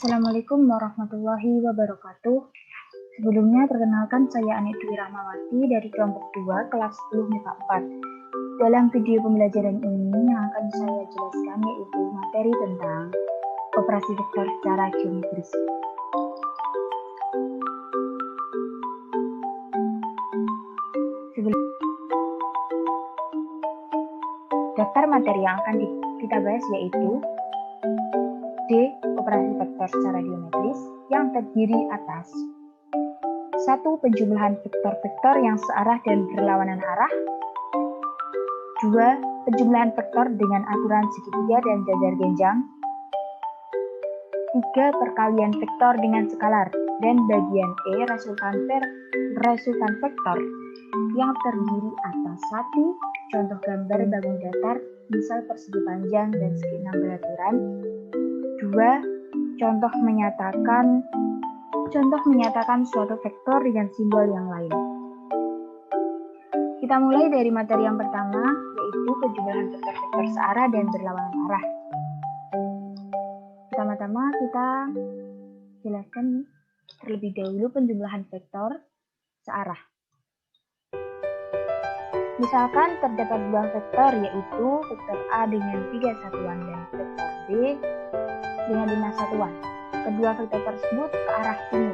Assalamualaikum warahmatullahi wabarakatuh. Sebelumnya perkenalkan saya Anik Dwi Rahmawati dari kelompok 2 kelas 10 MIPA 4. Dalam video pembelajaran ini yang akan saya jelaskan yaitu materi tentang operasi vektor secara geometris. Daftar materi yang akan kita bahas yaitu D. Operasi vektor secara geometris yang terdiri atas 1. Penjumlahan vektor-vektor yang searah dan berlawanan arah. 2. Penjumlahan vektor dengan aturan segitiga dan jajar genjang. 3. Perkalian vektor dengan skalar. Dan bagian E resultan vektor yang terdiri atas 1. Contoh gambar bangun datar, misal persegi panjang dan segi 6 beraturan. 2. Contoh menyatakan suatu vektor dengan simbol yang lain. Kita mulai dari materi yang pertama, yaitu penjumlahan vektor-vektor searah dan berlawanan arah. Pertama-tama kita jelaskan terlebih dahulu penjumlahan vektor searah. Misalkan terdapat dua vektor, yaitu vektor A dengan 3 satuan dan vektor B dengan 5 satuan. Kedua vektor tersebut ke arah timur.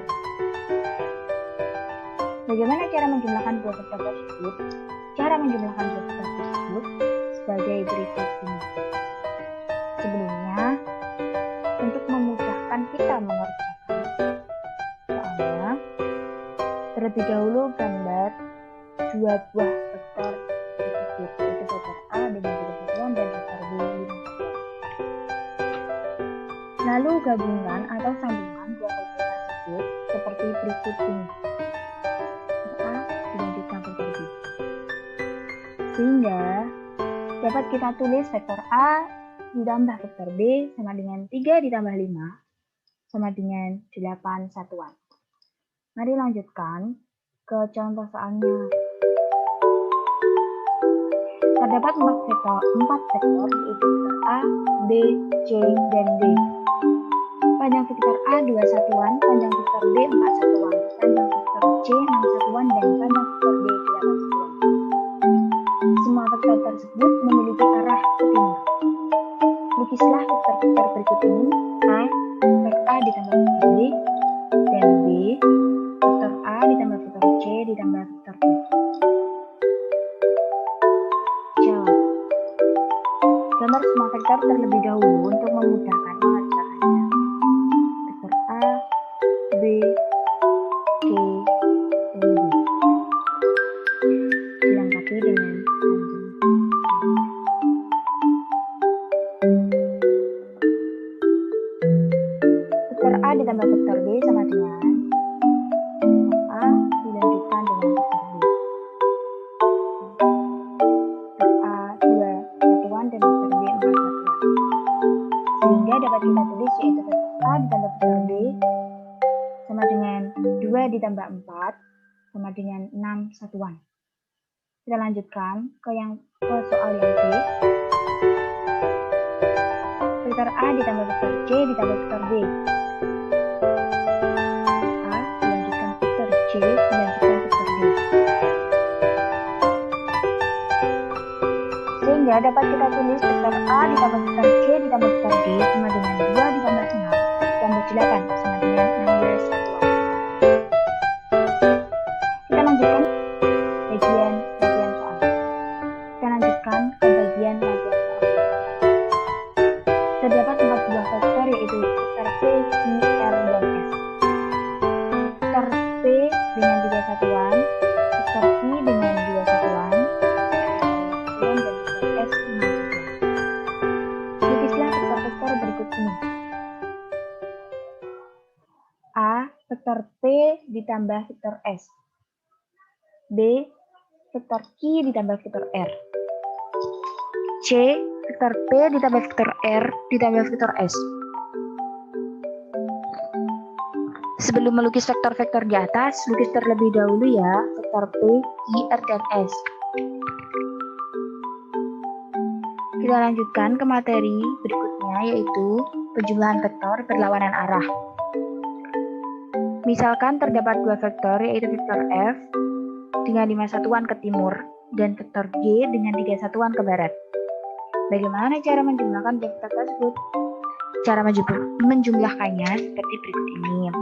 Bagaimana cara menjumlahkan dua vektor tersebut? Cara menjumlahkan dua vektor tersebut sebagai berikut ini. Sebelumnya, untuk memudahkan kita mengerjakan soalnya, terlebih dahulu gambar dua buah vektor tersebut, yaitu vektor A dengan 3 satuan dan vektor B 5 satuan. Lalu gabungkan atau sambungkan dua vektor tersebut seperti berikut ini. Vektor A dilanjutkan vektor B. Sehingga dapat kita tulis vektor A ditambah vektor B sama dengan 3 ditambah 5 sama dengan 8 satuan. Mari lanjutkan ke contoh soalnya. Terdapat 4 vektor yaitu vektor A, B, C, dan D. Panjang vektor A 2 satuan, panjang vektor B 4 satuan, panjang vektor C 6 satuan, dan panjang vektor D 8 satuan. Semua vektor tersebut memiliki arah ke timur. Lukislah vektor-vektor berikut ini. A, vektor A ditambah vektor B, dan B, vektor A ditambah vektor C ditambah vektor D. Jawab. Gambar semua vektor terlebih dahulu untuk memudahkan mengerjakannya. Vektor A, B, C, dan D. Dilengkapi dengan tanggung. Vektor A ditambah vektor B sama dengan vektor A dilanjutkan dengan vektor B. Vektor A 2 satuan dan vektor B 4 satuan. Sehingga dapat kita tulis yaitu vektor A ditambah vektor B sama dengan 2 ditambah 4 sama dengan 6 satuan. Kita lanjutkan ke soal yang B. Vektor A ditambah vektor C ditambah vektor B. A dilanjutkan vektor C dilanjutkan vektor D. Sehingga dapat kita tulis vektor A ditambah vektor C ditambah vektor D sama dengan 2 ditambah 6 ditambah 8 sama dengan 16 satuan. Kita lanjutkan bagian soal. Kita lanjutkan ke bagian soal. Terdapat 4 buah vektor yaitu vektor P, Q, R, dan S. Vektor P dengan 3 satuan, vektor Q dengan 2 satuan, dan vektor S 6 satuan. Lukislah vektor-vektor berikut ini. A. Vektor P ditambah vektor S. B. Vektor Q ditambah vektor R. C. Vektor P ditambah vektor R ditambah vektor S. Sebelum melukis vektor-vektor di atas, lukis terlebih dahulu ya vektor P, Q, R, dan S. Kita lanjutkan ke materi berikutnya yaitu penjumlahan vektor berlawanan arah. Misalkan terdapat dua vektor, yaitu vektor F dengan 5 satuan ke timur dan vektor G dengan 3 satuan ke barat. Bagaimana cara menjumlahkan vektor tersebut? Cara menjumlahkannya seperti berikut ini.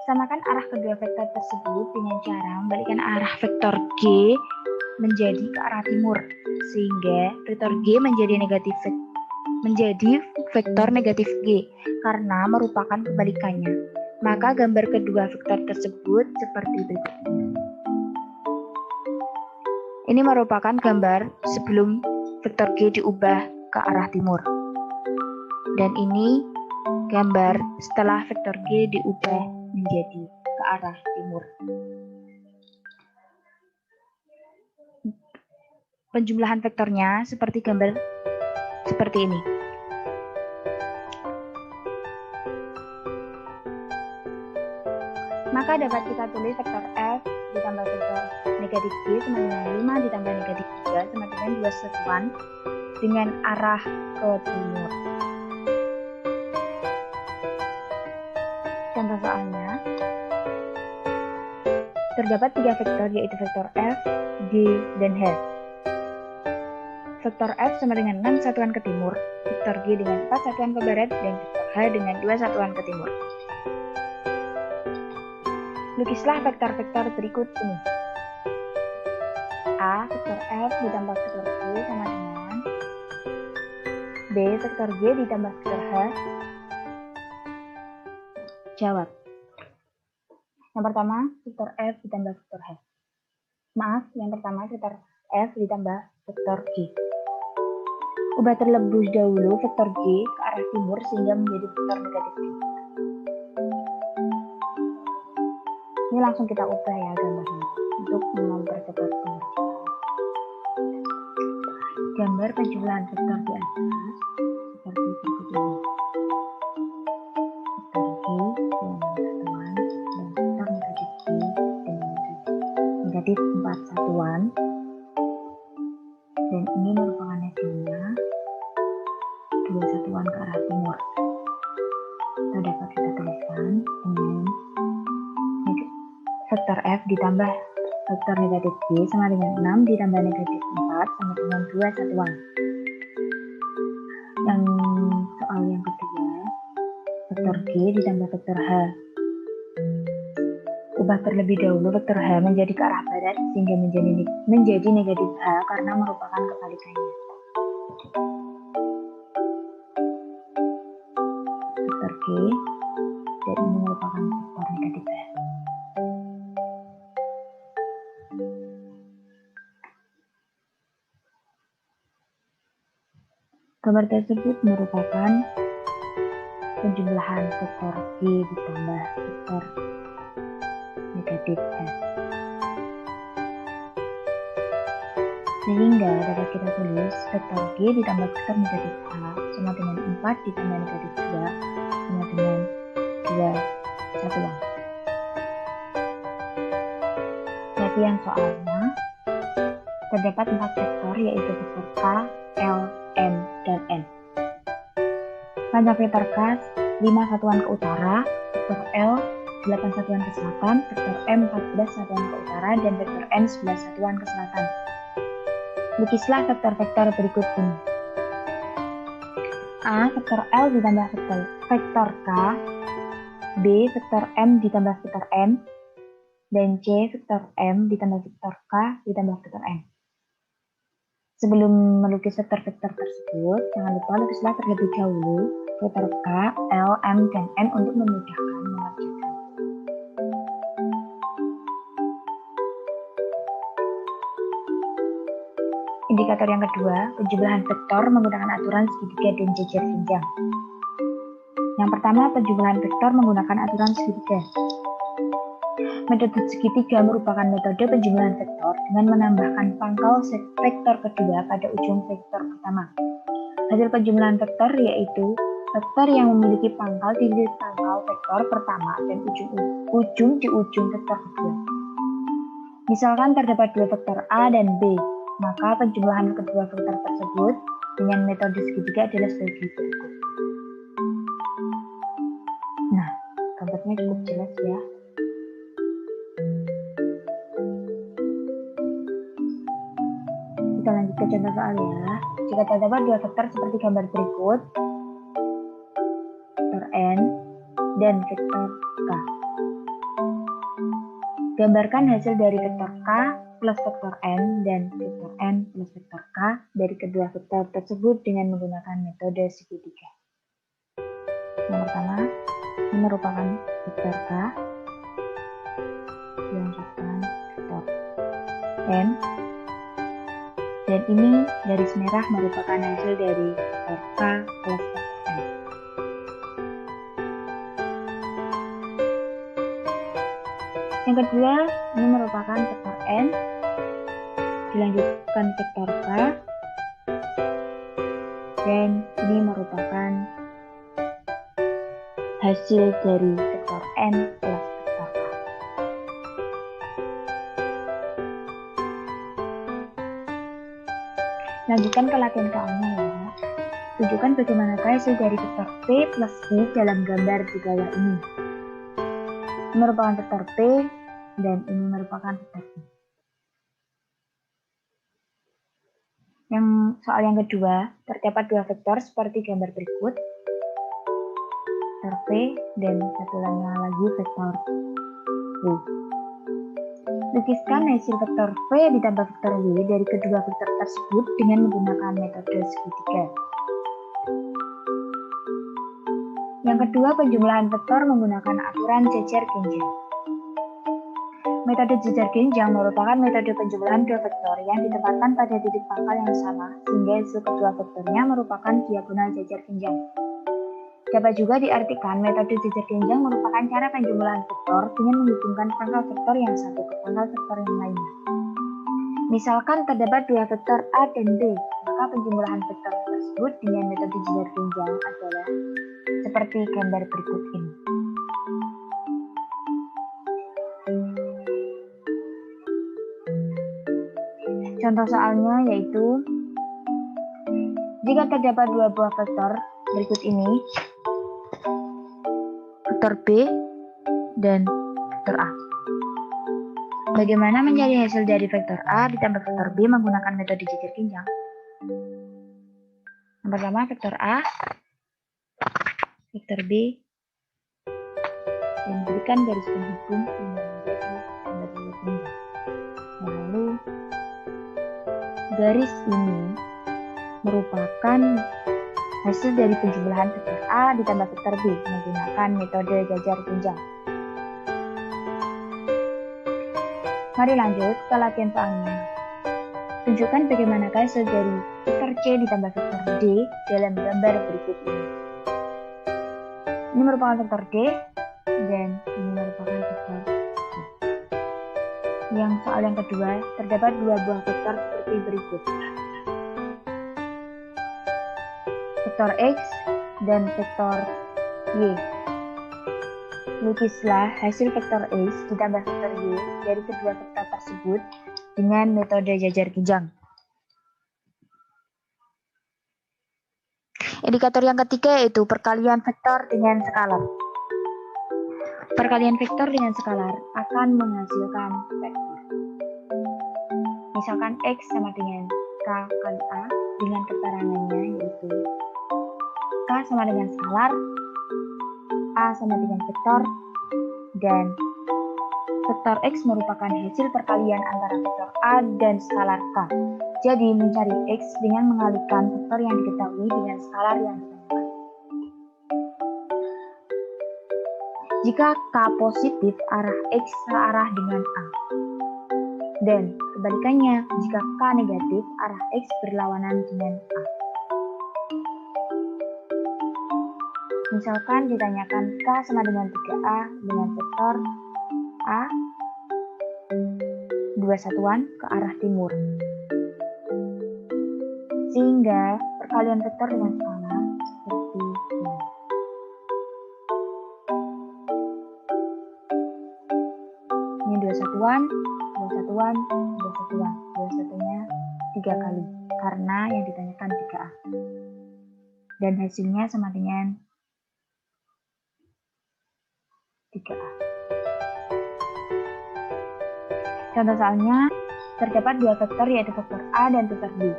Samakan arah kedua vektor tersebut dengan cara membalikkan arah vektor G menjadi ke arah timur, sehingga vektor G menjadi vektor negatif G karena merupakan kebalikannya. Maka gambar kedua vektor tersebut seperti berikut ini. Ini merupakan gambar sebelum vektor G diubah ke arah timur. Dan ini gambar setelah vektor G diubah menjadi ke arah timur. Penjumlahan vektornya seperti gambar seperti ini. Maka dapat kita tulis vektor F ditambah vektor negatif G sama dengan 5 ditambah negatif 3 sama dengan 2 satuan dengan arah ke timur. Contoh soalnya, terdapat 3 vektor yaitu vektor F, G, dan H. Vektor F sama dengan 6 satuan ke timur, vektor G dengan 4 satuan ke barat, dan vektor H dengan 2 satuan ke timur. Lukislah vektor-vektor berikut ini. A. Vektor F ditambah vektor G sama dengan B. Vektor G ditambah vektor H. Jawab. Yang pertama, vektor F ditambah vektor H. Maaf, yang pertama vektor F ditambah vektor G. Ubah terlebih dahulu vektor G ke arah timur sehingga menjadi vektor negatif G. Ini langsung kita ubah ya gambarnya untuk mempercepat pengerjaan. Gambar penjumlahan vektor di atas seperti berikut ini. Negatif 4 satuan, dan ini merupakan hasilnya 2 satuan ke arah timur. Itu dapat kita tuliskan dengan vektor F ditambah vektor negatif G sama dengan 6 ditambah negatif 4 sama dengan 2 satuan. Yang soal yang kedua, vektor G ditambah vektor H. Ubah terlebih dahulu vektor H menjadi ke arah barat sehingga menjadi negatif H karena merupakan kebalikannya. Vektor G dan ini merupakan vektor negatif H. Gambar tersebut merupakan penjumlahan vektor G ditambah vektor negatif H. Sehingga dapat kita tulis vektor G ditambah vektor negatif H sama dengan 4 ditambah negatif 2 sama dengan 2 satuan. Latihan soalnya, terdapat 4 vektor yaitu vektor K, L, M, dan N. Panjang vektor K 5 satuan ke utara, vektor L 8 satuan ke selatan, vektor M 14 satuan ke utara, dan vektor N 11 satuan ke selatan. Lukislah vektor-vektor berikut ini. A. Vektor L ditambah vektor K, B. Vektor M ditambah vektor M, dan C. Vektor M ditambah vektor K ditambah vektor N. Sebelum melukis vektor-vektor tersebut, jangan lupa lukislah terlebih dahulu vektor K, L, M, dan N untuk memudahkan mengerjakan. Indikator yang kedua, penjumlahan vektor menggunakan aturan segitiga dan jejer jenjang. Yang pertama, penjumlahan vektor menggunakan aturan segitiga. Metode segitiga merupakan metode penjumlahan vektor dengan menambahkan pangkal vektor kedua pada ujung vektor pertama. Hasil penjumlahan vektor yaitu vektor yang memiliki pangkal di pangkal vektor pertama dan ujung di ujung vektor kedua. Misalkan terdapat dua vektor A dan B, maka penjumlahan kedua vektor tersebut dengan metode segitiga adalah sebagai berikut. Nah, gambarnya cukup jelas ya. Kita lanjut ke contoh soal ya. Jika terdapat dua vektor seperti gambar berikut, vektor n dan vektor k. Gambarkan hasil dari vektor k plus vektor n dan vektor n plus vektor k dari kedua vektor tersebut dengan menggunakan metode segitiga. Yang pertama, ini merupakan vektor k, dilanjutkan vektor n, dan ini garis merah merupakan hasil dari vektor k plus vektor n. Yang kedua, ini merupakan vektor n, dilanjutkan vektor k, dan ini merupakan hasil dari vektor n plus vektor k. Lanjutkan ke latihan soalnya ya. Tunjukkan bagaimanakah hasil dari vektor P plus Q dalam gambar di bawah ini. Ini merupakan vektor P dan ini merupakan vektor Q. Yang soal yang kedua, terdapat dua vektor seperti gambar berikut. Vektor P dan satu lagi vektor W. Lukiskan hasil vektor V ditambah vektor W dari kedua vektor tersebut dengan menggunakan metode segitiga. Yang kedua, penjumlahan vektor menggunakan aturan jejer genjang. Metode jejer genjang merupakan metode penjumlahan dua vektor yang ditempatkan pada titik pangkal yang sama sehingga hasil kedua vektornya merupakan diagonal jejer genjang. Dapat juga diartikan metode jejer genjang merupakan cara penjumlahan vektor dengan menghubungkan pangkal vektor yang satu ke pangkal vektor yang lainnya. Misalkan terdapat dua vektor A dan B, maka penjumlahan vektor tersebut dengan metode jejer genjang adalah seperti gambar berikut ini. Contoh soalnya yaitu, jika terdapat dua buah vektor berikut ini, vektor B dan vektor A. Bagaimana mencari hasil dari vektor A ditambah vektor B menggunakan metode jejer genjang? Yang pertama, vektor A, vektor B, dan berikan garis penghubung hingga menjadi gambar jejer genjang. Lalu, garis ini merupakan hasil dari penjumlahan vektor A ditambah vektor B menggunakan metode jejer genjang. Mari lanjut ke latihan soalnya. Tunjukkan bagaimanakah hasil dari vektor C ditambah vektor D dalam gambar berikut ini. Ini merupakan vektor D dan ini merupakan vektor C. Yang soal yang kedua, terdapat dua buah vektor seperti berikut. Vektor X dan vektor Y. Lukislah hasil vektor X ditambah vektor Y dari kedua vektor tersebut dengan metode jejer genjang. Indikator yang ketiga yaitu perkalian vektor dengan skalar. Perkalian vektor dengan skalar akan menghasilkan vektor. Misalkan X sama dengan K kali A dengan keterangannya yaitu K sama dengan skalar, A sama dengan vektor, dan vektor X merupakan hasil perkalian antara vektor A dan skalar K. Jadi, mencari X dengan mengalihkan vektor yang diketahui dengan skalar yang ditanyakan. Jika K positif, arah X searah dengan A. Dan kebalikannya, jika K negatif, arah X berlawanan dengan A. Misalkan ditanyakan K sama dengan 3A dengan vektor A 2 satuan ke arah timur. Sehingga perkalian vektor dengan skalar seperti ini. Ini 2 satuan, 2 satuan, 2 satuan. 2 satunya 3 kali, karena yang ditanyakan 3A. Dan hasilnya sama dengan 3A. Contoh soalnya, terdapat 2 vektor yaitu vektor A dan vektor B.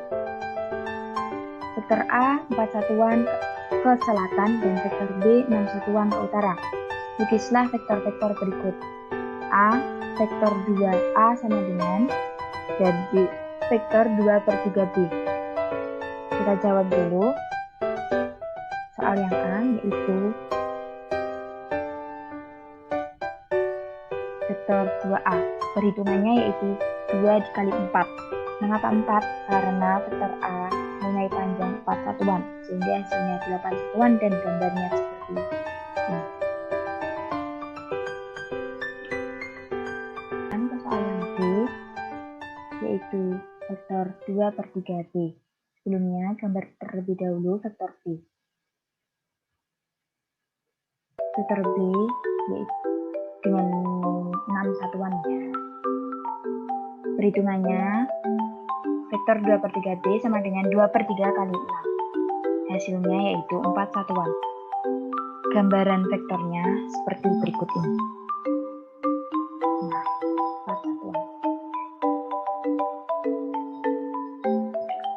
Vektor A 4 satuan ke selatan dan vektor B 6 satuan ke utara. Lukislah vektor-vektor berikut. A, vektor 2A sama dengan, dan B, vektor 2/3B. Kita jawab dulu soal yang A, yaitu vektor 2A. Perhitungannya yaitu 2 dikali 4. Mengapa 4? Karena vektor A mempunyai panjang 4 satuan, sehingga hasilnya 8 satuan dan gambarnya seperti ini. Dan soal yang B, yaitu vektor 2/3B. Sebelumnya, gambar terlebih dahulu vektor B. Vektor B yaitu dengan 6 satuan. Perhitungannya, vektor 2/3B sama dengan 2/3 kali 6. Hasilnya yaitu 4 satuan. Gambaran vektornya seperti berikut ini. Nah, 4 satuan.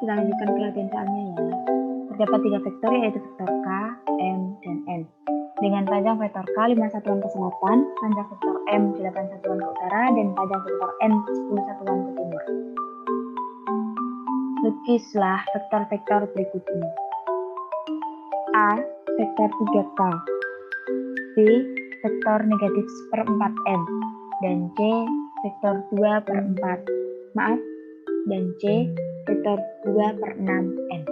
Kita lanjutkan ke latihan soalnya ya. Terdapat 3 vektor yaitu vektor K, M, dan N. Dengan panjang vektor K 5 satuan ke selatan, panjang vektor M 8 satuan ke utara, dan panjang vektor N 10 satuan ke timur. Lukislah vektor-vektor berikut ini. A, vektor 3K. B, vektor negatif 1/4N. Dan C, vektor 2/4. Dan C, vektor 2/6N.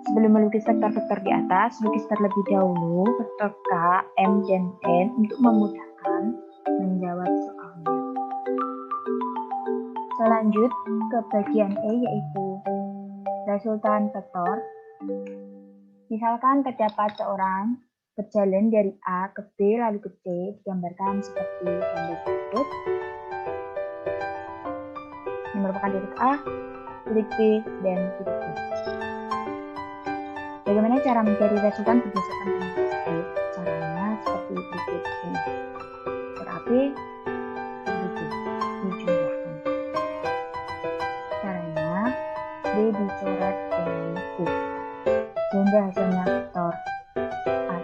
Sebelum melukis vektor-vektor di atas, lukis terlebih dahulu vektor K, M, dan N untuk memudahkan menjawab soalnya. Selanjut ke bagian E, yaitu resultan vektor. Misalkan terdapat seorang berjalan dari A ke B lalu ke C, digambarkan seperti gambar berikut. Ini merupakan titik A, titik B, dan titik B. Bagaimana cara mencari resultan berdasarkan dengan tersebut? Caranya seperti berikut ini. Terapi dijumlahkan. Caranya B dicoret dengan B, sehingga hasilnya vektor A.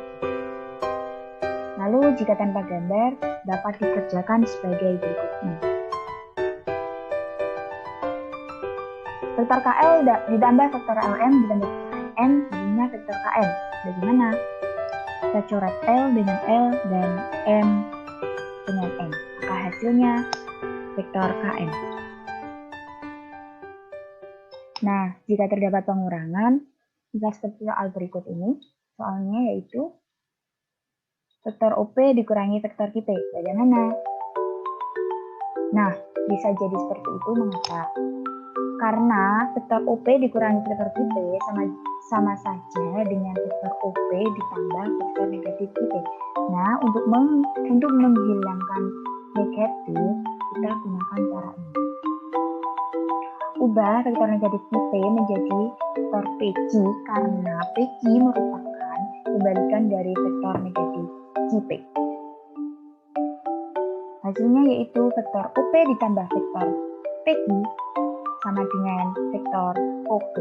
Lalu jika tanpa gambar, dapat dikerjakan sebagai berikut ini. Vektor KL ditambah vektor LM ditambah vektor N jadinya vektor KN. Bagaimana? Kita coret L dengan L dan M dengan N. Maka hasilnya vektor KN. Nah, jika terdapat pengurangan, bisa seperti soal berikut ini. Soalnya yaitu vektor OP dikurangi vektor QP. Bagaimana? Nah, bisa jadi seperti itu. Mengapa? Karena vektor OP dikurangi vektor QP sama saja dengan vektor OP ditambah vektor negatif QP. Nah, untuk menghilangkan negatif, kita gunakan cara ini. Ubah vektor negatif QP menjadi vektor PQ karena PQ merupakan kebalikan dari vektor negatif QP. Hasilnya yaitu vektor OP ditambah vektor PQ sama dengan vektor OP.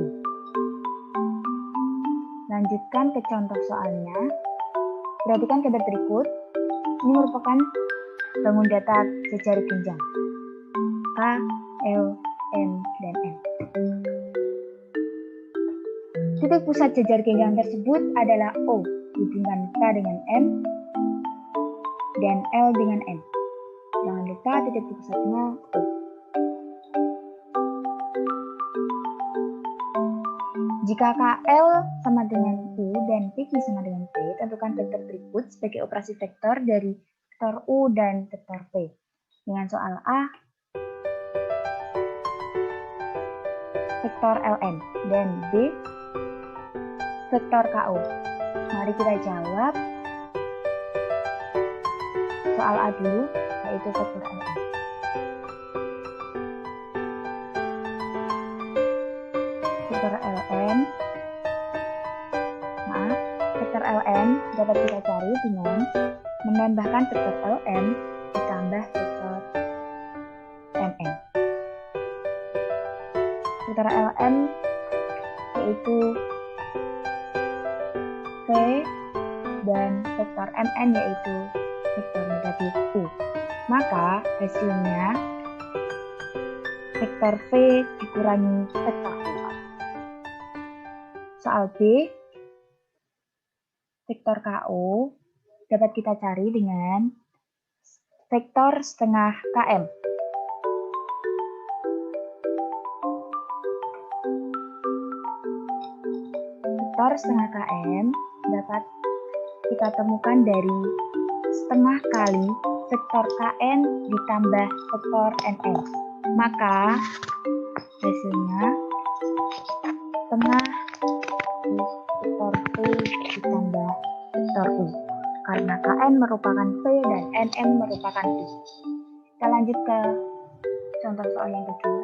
Lanjutkan ke contoh soalnya. Perhatikan gambar berikut. Ini merupakan bangun datar sejajar genjang K, L, M, dan N. Titik pusat jajar genjang tersebut adalah O, hubungan K dengan M, dan L dengan N. Jangan lupa titik pusatnya O. Jika KL sama dengan U dan PQ sama dengan P, tentukan vektor berikut sebagai operasi vektor dari vektor U dan vektor P. Dengan soal A, vektor LN, dan B, vektor KO. Mari kita jawab soal A dulu, yaitu vektor LN. vektor ln dapat kita cari dengan menambahkan vektor ln ditambah vektor mn. Vektor ln yaitu v dan vektor mn yaitu vektor negatif u. Maka hasilnya vektor v dikurangi vektor u. Soal B, vektor KO dapat kita cari dengan vektor setengah km. Vektor setengah km dapat kita temukan dari setengah kali vektor kn ditambah vektor nn. Maka hasilnya setengah vektor v ditambah vektor u. Karena kn merupakan v dan nn merupakan u. Kita lanjut ke contoh soal yang kedua.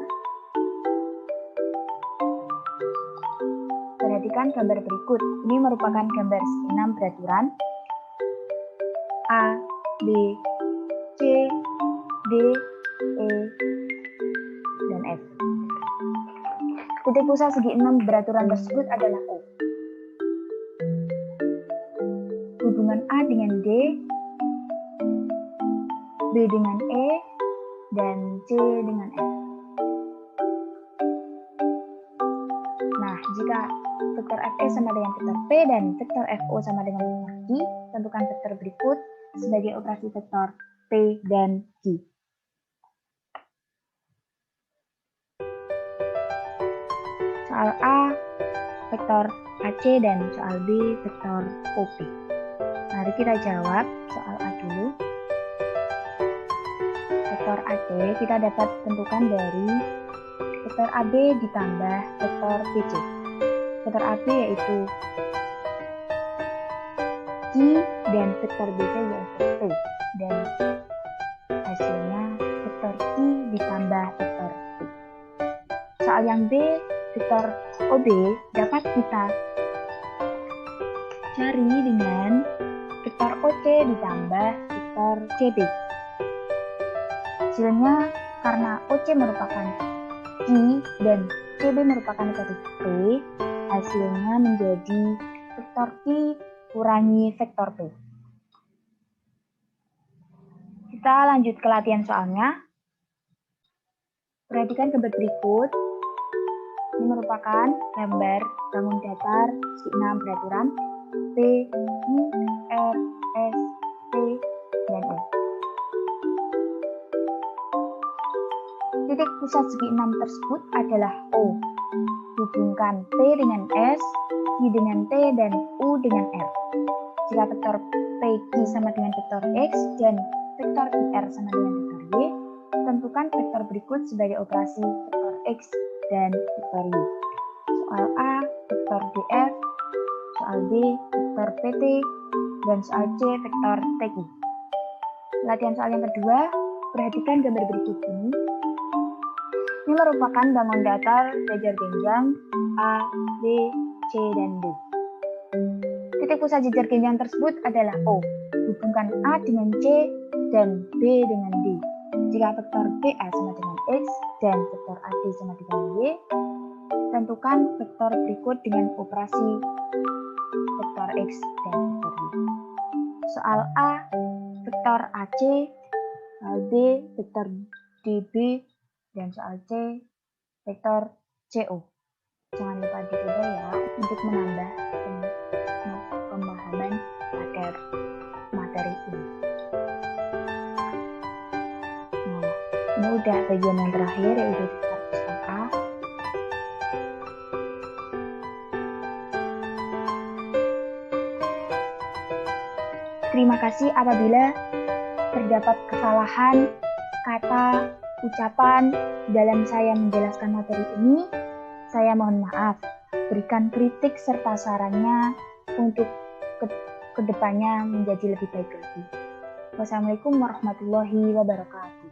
Perhatikan gambar berikut. Ini merupakan gambar 6 beraturan A, B, C, D, E, dan F. Titik pusat segi 6 beraturan tersebut adalah O. Hubungan A dengan D, B dengan E, dan C dengan F. Nah, jika vektor Fe sama dengan vektor P dan vektor Fo sama dengan vektor Q, tentukan vektor berikut sebagai operasi vektor P dan Q. Soal A, vektor AC dan soal B, vektor OP. Mari kita jawab soal A dulu. Vektor AC kita dapat tentukan dari vektor AB ditambah vektor BC. Vektor AB yaitu Q dan vektor BC yaitu P. Dan hasilnya vektor Q ditambah vektor P. Soal yang B, vektor OB dapat kita cari dengan vektor OC ditambah vektor CB. Hasilnya karena OC merupakan Q dan CB merupakan negatif P, hasilnya menjadi vektor Q kurangi vektor P. Kita lanjut ke latihan soalnya. Perhatikan gambar berikut. Ini merupakan gambar bangun datar segi 6 beraturan P, Q, R, S, T, dan E. Titik pusat segi 6 tersebut adalah O. Hubungkan P dengan S, Q dengan T, dan U dengan R. Jika vektor PQ sama dengan vektor X dan vektor QR sama dengan vektor Y, tentukan vektor berikut sebagai operasi vektor X dan vektor Y. Soal A, vektor DF, soal B, vektor PT, dan soal C, vektor TQ. Latihan soal yang kedua, perhatikan gambar berikut ini. Ini merupakan bangun datar jajar genjang A, B, C, dan D. Titik pusat jajar genjang tersebut adalah O. Hubungkan A dengan C dan B dengan D. Jika vektor BA sama dengan X dan vektor AD sama dengan Y, tentukan vektor berikut dengan operasi vektor X dan vektor Y. Soal A, vektor AC, soal B, vektor DB, dan soal C, vektor CO. Jangan lupa dicoba ya untuk menambah pemahaman materi ini. Nah, ini udah bagian yang terakhir yaitu vektor sistem A. Terima kasih apabila terdapat kesalahan kata, ucapan dalam saya menjelaskan materi ini. Saya mohon maaf. Berikan kritik serta sarannya untuk kedepannya menjadi lebih baik lagi. Wassalamualaikum warahmatullahi wabarakatuh.